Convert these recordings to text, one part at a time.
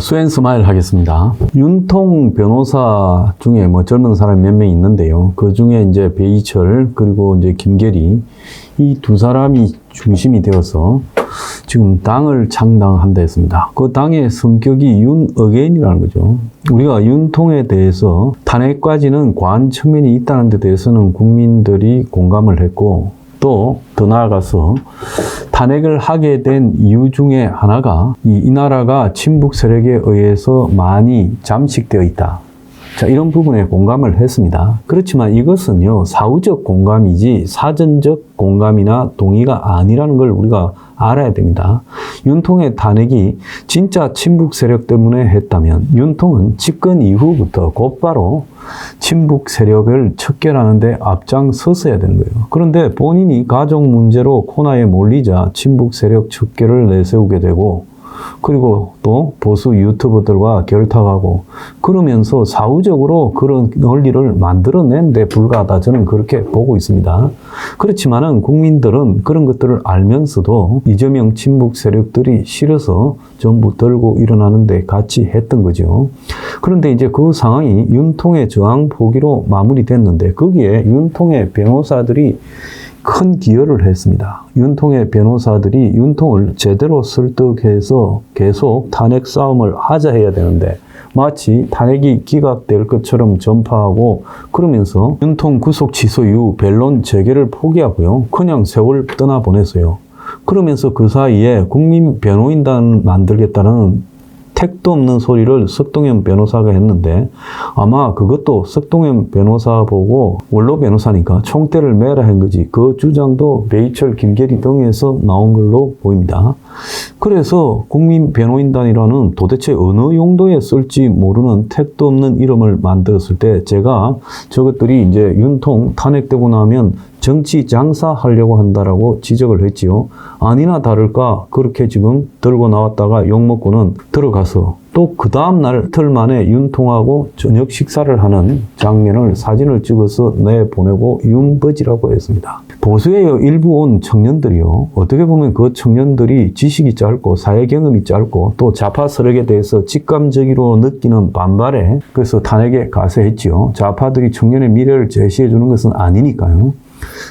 수엔 스마일 하겠습니다. 윤통 변호사 중에 젊은 사람이 몇 명 있는데요. 그 중에 이제 배이철 그리고 이제 김계리 이 두 사람이 중심이 되어서 지금 당을 창당한다 했습니다. 그 당의 성격이 윤어게인이라는 거죠. 우리가 윤통에 대해서 탄핵까지는 과한 측면이 있다는 데 대해서는 국민들이 공감을 했고 또 더 나아가서 탄핵을 하게 된 이유 중에 하나가 이 나라가 친북 세력에 의해서 많이 잠식되어 있다. 자, 이런 부분에 공감을 했습니다. 그렇지만 이것은요, 사후적 공감이지 사전적 공감이나 동의가 아니라는 걸 우리가 알아야 됩니다. 윤통의 탄핵이 진짜 친북 세력 때문에 했다면 윤통은 집권 이후부터 곧바로 친북 세력을 척결하는 데 앞장섰어야 되는 거예요. 그런데 본인이 가족 문제로 코너에 몰리자 친북 세력 척결을 내세우게 되고 그리고 또 보수 유튜버들과 결탁하고 그러면서 사후적으로 그런 논리를 만들어낸 데 불과하다. 저는 그렇게 보고 있습니다. 그렇지만은 국민들은 그런 것들을 알면서도 이재명 친북 세력들이 싫어서 전부 들고 일어나는데 같이 했던 거죠. 그런데 이제 그 상황이 윤통의 저항 포기로 마무리됐는데 거기에 윤통의 변호사들이 큰 기여를 했습니다. 윤통의 변호사들이 윤통을 제대로 설득해서 계속 탄핵 싸움을 하자 해야 되는데 마치 탄핵이 기각될 것처럼 전파하고 그러면서 윤통 구속 취소 이후 변론 재개를 포기하고요. 그냥 세월 떠나보냈어요. 그러면서 그 사이에 국민 변호인단을 만들겠다는 택도 없는 소리를 석동현 변호사가 했는데 아마 그것도 석동현 변호사 보고 원로 변호사니까 총대를 매라 한 거지 그 주장도 배이철, 김계리 등에서 나온 걸로 보입니다. 그래서 국민변호인단이라는 도대체 어느 용도에 쓸지 모르는 택도 없는 이름을 만들었을 때 제가 저것들이 이제 윤통 탄핵되고 나면 정치 장사하려고 한다라고 지적을 했지요. 아니나 다를까 그렇게 지금 들고 나왔다가 욕먹고는 들어가서 또 그 다음날 이틀 만에 윤통하고 저녁 식사를 하는 장면을 사진을 찍어서 내보내고 윤버지라고 했습니다. 보수의 일부 온 청년들이요. 어떻게 보면 그 청년들이 지식이 짧고 사회 경험이 짧고 또 좌파 세력에 대해서 직감적으로 느끼는 반발에 그래서 탄핵에 가세했지요. 좌파들이 청년의 미래를 제시해 주는 것은 아니니까요.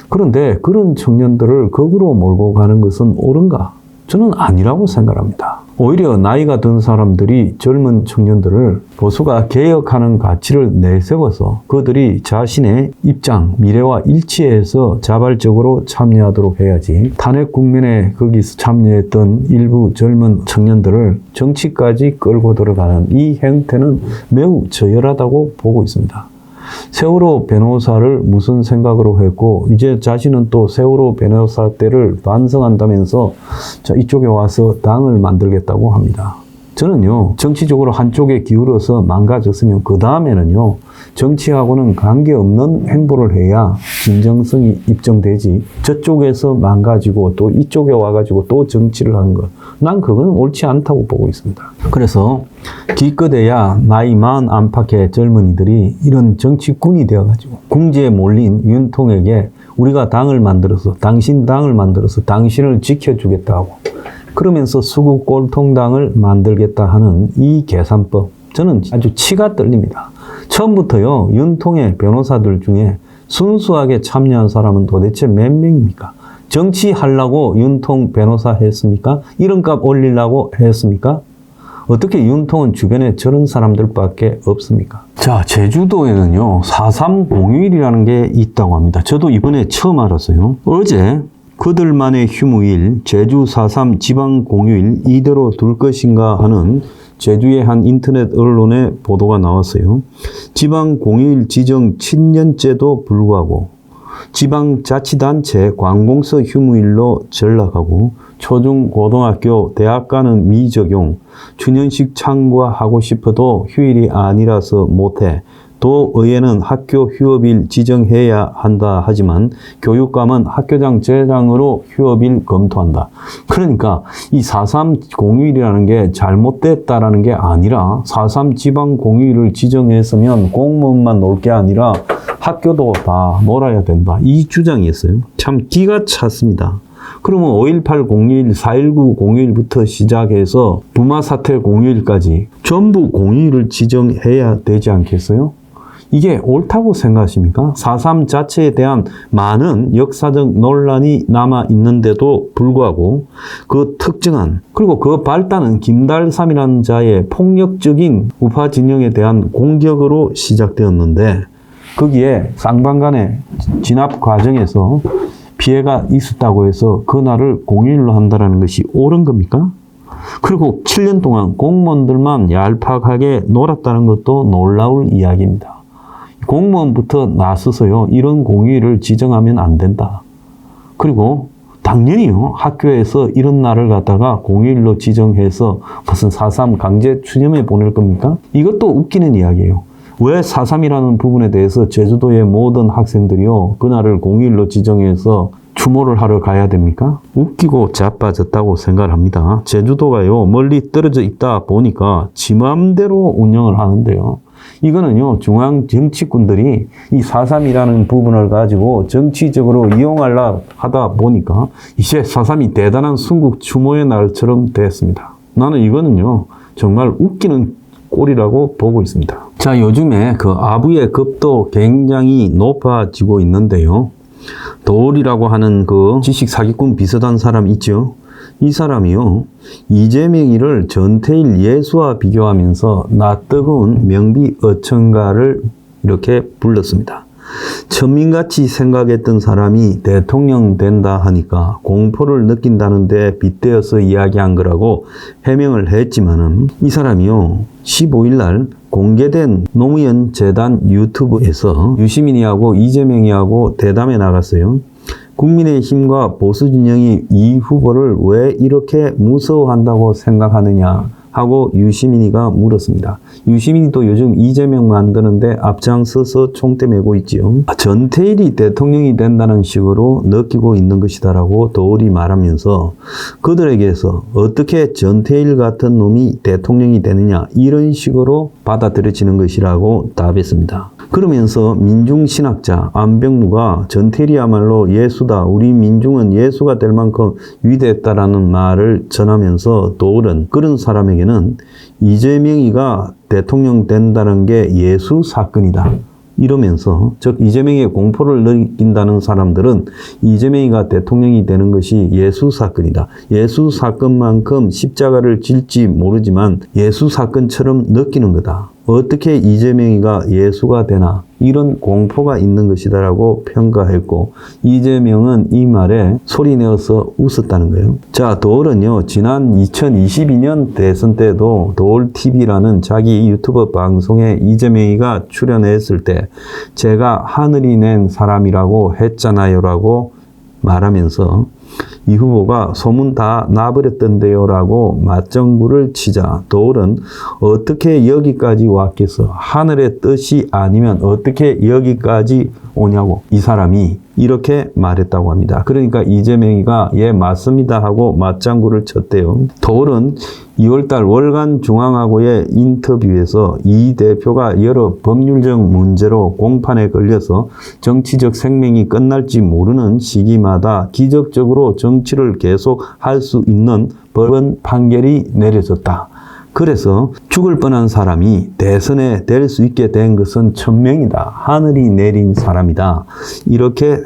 그런데 그런 청년들을 거꾸로 몰고 가는 것은 옳은가? 저는 아니라고 생각합니다. 오히려 나이가 든 사람들이 젊은 청년들을 보수가 개혁하는 가치를 내세워서 그들이 자신의 입장, 미래와 일치해서 자발적으로 참여하도록 해야지 탄핵 국면에 거기서 참여했던 일부 젊은 청년들을 정치까지 끌고 들어가는 이 행태는 매우 저열하다고 보고 있습니다. 세월호 변호사를 무슨 생각으로 했고 이제 자신은 또 세월호 변호사 때를 반성한다면서 자, 이쪽에 와서 당을 만들겠다고 합니다. 저는요 정치적으로 한쪽에 기울어서 망가졌으면 그 다음에는요 정치하고는 관계없는 행보를 해야 진정성이 입증되지 저쪽에서 망가지고 또 이쪽에 와가지고 또 정치를 하는 것 난 그건 옳지 않다고 보고 있습니다. 그래서 기껏해야 나이 많은 안팎의 젊은이들이 이런 정치꾼이 되어가지고 궁지에 몰린 윤통에게 우리가 당을 만들어서 당신 당을 만들어서 당신을 지켜주겠다고 그러면서 수구 꼴통당을 만들겠다 하는 이 계산법 저는 아주 치가 떨립니다. 처음부터요 윤통의 변호사들 중에 순수하게 참여한 사람은 도대체 몇 명입니까? 정치하려고 윤통 변호사 했습니까? 이름값 올리려고 했습니까? 어떻게 윤통은 주변에 저런 사람들밖에 없습니까? 자, 제주도에는요 4.3 공휴일이라는 게 있다고 합니다. 저도 이번에 처음 알았어요. 어제 그들만의 휴무일 제주 4.3 지방 공휴일 이대로 둘 것인가 하는 제주의 한 인터넷 언론에 보도가 나왔어요. 지방 공휴일 지정 7년째도 불구하고 지방자치단체 관공서 휴무일로 전락하고 초중, 고등학교, 대학가는 미적용, 추년식 참가하고 싶어도 휴일이 아니라서 못해. 도의회는 학교 휴업일 지정해야 한다 하지만 교육감은 학교장 재장으로 휴업일 검토한다. 그러니까 이 4.3 공휴일이라는 게 잘못됐다라는 게 아니라 4.3 지방 공휴일을 지정했으면 공무원만 놀 게 아니라 학교도 다 놀아야 된다. 이 주장이었어요. 참 기가 찼습니다. 그러면 5.18 공휴일, 4.19 공휴일부터 시작해서 부마 사태 공휴일까지 전부 공휴일을 지정해야 되지 않겠어요? 이게 옳다고 생각하십니까? 4.3 자체에 대한 많은 역사적 논란이 남아 있는데도 불구하고 그 특정한 그리고 그 발단은 김달삼이라는 자의 폭력적인 우파 진영에 대한 공격으로 시작되었는데 거기에 쌍방간의 진압 과정에서 피해가 있었다고 해서 그날을 공휴일로 한다는 것이 옳은 겁니까? 그리고 7년 동안 공무원들만 얄팍하게 놀았다는 것도 놀라울 이야기입니다. 공무원부터 나서서요, 이런 공휴일을 지정하면 안 된다. 그리고 당연히요, 학교에서 이런 날을 갖다가 공휴일로 지정해서 무슨 4.3 강제 추념해 보낼 겁니까? 이것도 웃기는 이야기예요. 왜 4.3이라는 부분에 대해서 제주도의 모든 학생들이요, 그날을 공휴일로 지정해서 추모를 하러 가야 됩니까? 웃기고 자빠졌다고 생각을 합니다. 제주도가요, 멀리 떨어져 있다 보니까 지 맘대로 운영을 하는데요. 이거는요, 중앙 정치꾼들이 이 4.3이라는 부분을 가지고 정치적으로 이용하려 하다 보니까 이제 4.3이 대단한 순국 추모의 날처럼 됐습니다. 나는 이거는요, 정말 웃기는 꼴이라고 보고 있습니다. 자, 요즘에 그 아부의 급도 굉장히 높아지고 있는데요. 도울이라고 하는 그 지식 사기꾼 비슷한 사람 있죠? 이 사람이요, 이재명이를 전태일 예수와 비교하면서 낯뜨거운 명비 어천가를 이렇게 불렀습니다. 천민같이 생각했던 사람이 대통령 된다 하니까 공포를 느낀다는데 빗대어서 이야기한 거라고 해명을 했지만은 이 사람이요, 15일 날 공개된 노무현 재단 유튜브에서 유시민이하고 이재명이하고 대담에 나갔어요. 국민의힘과 보수진영이 이 후보를 왜 이렇게 무서워한다고 생각하느냐 하고 유시민이가 물었습니다. 유시민이도 요즘 이재명 만드는데 앞장서서 총대 메고 있지요. 전태일이 대통령이 된다는 식으로 느끼고 있는 것이다라고 도울이 말하면서 그들에게서 어떻게 전태일 같은 놈이 대통령이 되느냐 이런 식으로 받아들여지는 것이라고 답했습니다. 그러면서 민중신학자 안병무가 전태일이야말로 예수다. 우리 민중은 예수가 될 만큼 위대했다라는 말을 전하면서 도울은 그런 사람에게는 이재명이가 대통령 된다는 게 예수 사건이다. 이러면서 즉 이재명의 공포를 느낀다는 사람들은 이재명이가 대통령이 되는 것이 예수 사건이다. 예수 사건만큼 십자가를 질지 모르지만 예수 사건처럼 느끼는 거다. 어떻게 이재명이가 예수가 되나 이런 공포가 있는 것이다라고 평가했고 이재명은 이 말에 소리내어서 웃었다는 거예요. 자, 도울은요, 지난 2022년 대선 때도 도울TV라는 자기 유튜브 방송에 이재명이가 출연했을 때 제가 하늘이 낸 사람이라고 했잖아요 라고 말하면서 이 후보가 소문 다 나버렸던데요 라고 맞장구를 치자 도울은 어떻게 여기까지 왔겠어? 하늘의 뜻이 아니면 어떻게 여기까지 오냐고 이 사람이 이렇게 말했다고 합니다. 그러니까 이재명이가 예 맞습니다 하고 맞장구를 쳤대요. 도울은 2월달 월간 중앙하고의 인터뷰에서 이 대표가 여러 법률적 문제로 공판에 걸려서 정치적 생명이 끝날지 모르는 시기마다 기적적으로 정치를 계속 할 수 있는 법원 판결이 내려졌다. 그래서 죽을 뻔한 사람이 대선에 될 수 있게 된 것은 천명이다. 하늘이 내린 사람이다. 이렇게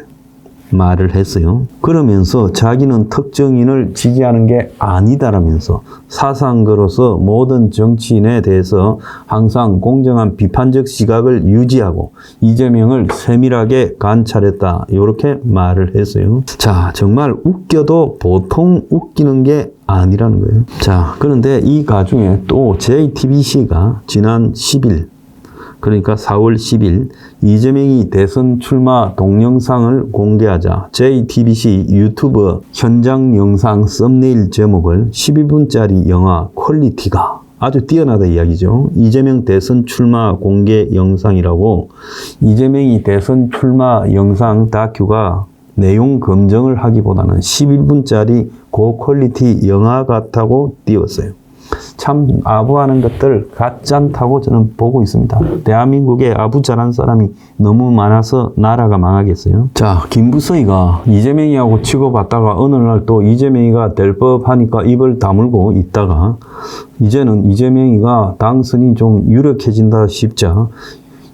말을 했어요. 그러면서 자기는 특정인을 지지하는 게 아니다라면서 사상가로서 모든 정치인에 대해서 항상 공정한 비판적 시각을 유지하고 이재명을 세밀하게 관찰했다. 이렇게 말을 했어요. 자, 정말 웃겨도 보통 웃기는 게 아니라는 거예요. 자, 그런데 이 가중에 또 JTBC가 지난 10일 그러니까 4월 10일 이재명이 대선 출마 동영상을 공개하자 JTBC 유튜브 현장 영상 썸네일 제목을 12분짜리 영화 퀄리티가 아주 뛰어나다 이야기죠. 이재명 대선 출마 공개 영상이라고 이재명이 대선 출마 영상 다큐가 내용 검증을 하기보다는 11분짜리 고퀄리티 영화 같다고 띄웠어요. 참 아부하는 것들 가짠다고 저는 보고 있습니다. 대한민국에 아부 잘한 사람이 너무 많아서 나라가 망하겠어요. 자, 김부서이가 이재명이하고 치고받다가 어느 날 또 이재명이가 될 법하니까 입을 다물고 있다가 이제는 이재명이가 당선이 좀 유력해진다 싶자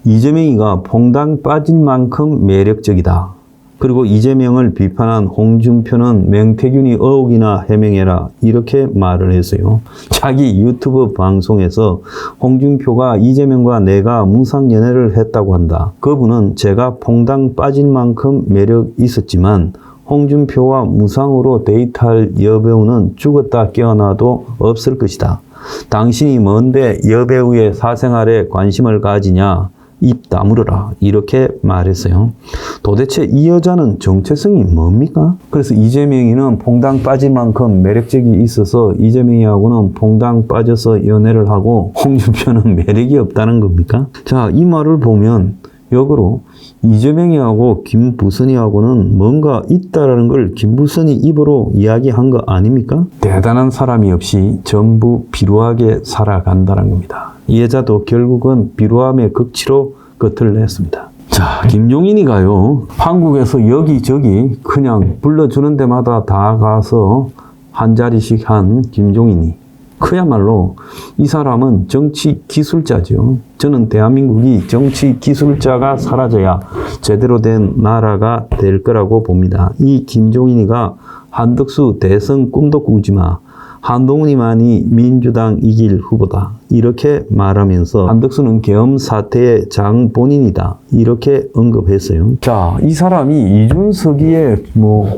이재명이가 퐁당 빠진 만큼 매력적이다. 그리고 이재명을 비판한 홍준표는 명태균이 어욱이나 해명해라 이렇게 말을 했어요. 자기 유튜브 방송에서 홍준표가 이재명과 내가 무상연애를 했다고 한다. 그분은 제가 퐁당 빠진 만큼 매력 있었지만 홍준표와 무상으로 데이트할 여배우는 죽었다 깨어나도 없을 것이다. 당신이 뭔데 여배우의 사생활에 관심을 가지냐? 입 다물어라 이렇게 말했어요. 도대체 이 여자는 정체성이 뭡니까? 그래서 이재명이는 퐁당 빠질 만큼 매력적이 있어서 이재명이하고는 퐁당 빠져서 연애를 하고 홍준표는 매력이 없다는 겁니까? 자, 이 말을 보면 역으로 이재명이하고 김부선이하고는 뭔가 있다라는 걸 김부선이 입으로 이야기한 거 아닙니까? 대단한 사람이 없이 전부 비루하게 살아간다는 겁니다. 이 여자도 결국은 비루함의 극치로 끝을 냈습니다. 자, 김종인이가요, 한국에서 여기저기 그냥 불러주는 데마다 다 가서 한 자리씩 한 김종인이 그야말로 이 사람은 정치 기술자죠. 저는 대한민국이 정치 기술자가 사라져야 제대로 된 나라가 될 거라고 봅니다. 이 김종인이가 한덕수 대선 꿈도 꾸지 마. 한동훈이만이 민주당 이길 후보다. 이렇게 말하면서 한덕수는 계엄 사태의 장본인이다. 이렇게 언급했어요. 자, 이 사람이 이준석이의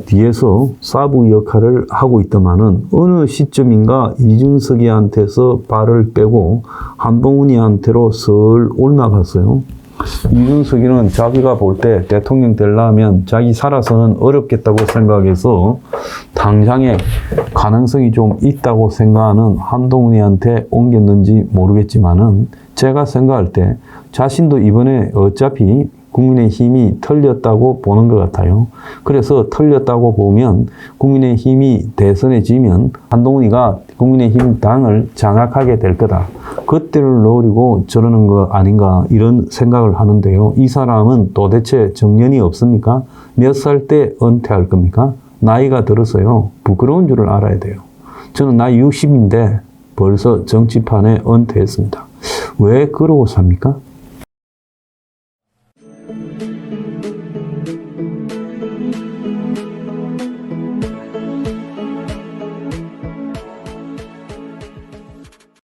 뒤에서 사부 역할을 하고 있더만은 어느 시점인가 이준석이한테서 발을 빼고 한동훈이한테로 설 올라갔어요. 이준석이는 자기가 볼 때 대통령 되려면 자기 살아서는 어렵겠다고 생각해서 당장에 가능성이 좀 있다고 생각하는 한동훈이한테 옮겼는지 모르겠지만은 제가 생각할 때 자신도 이번에 어차피 국민의힘이 털렸다고 보는 것 같아요. 그래서 털렸다고 보면 국민의힘이 대선에 지면 한동훈이가 국민의힘 당을 장악하게 될 거다. 그때를 노리고 저러는 거 아닌가 이런 생각을 하는데요. 이 사람은 도대체 정년이 없습니까? 몇 살 때 은퇴할 겁니까? 나이가 들어서요. 부끄러운 줄을 알아야 돼요. 저는 나이 60인데 벌써 정치판에 은퇴했습니다. 왜 그러고 삽니까?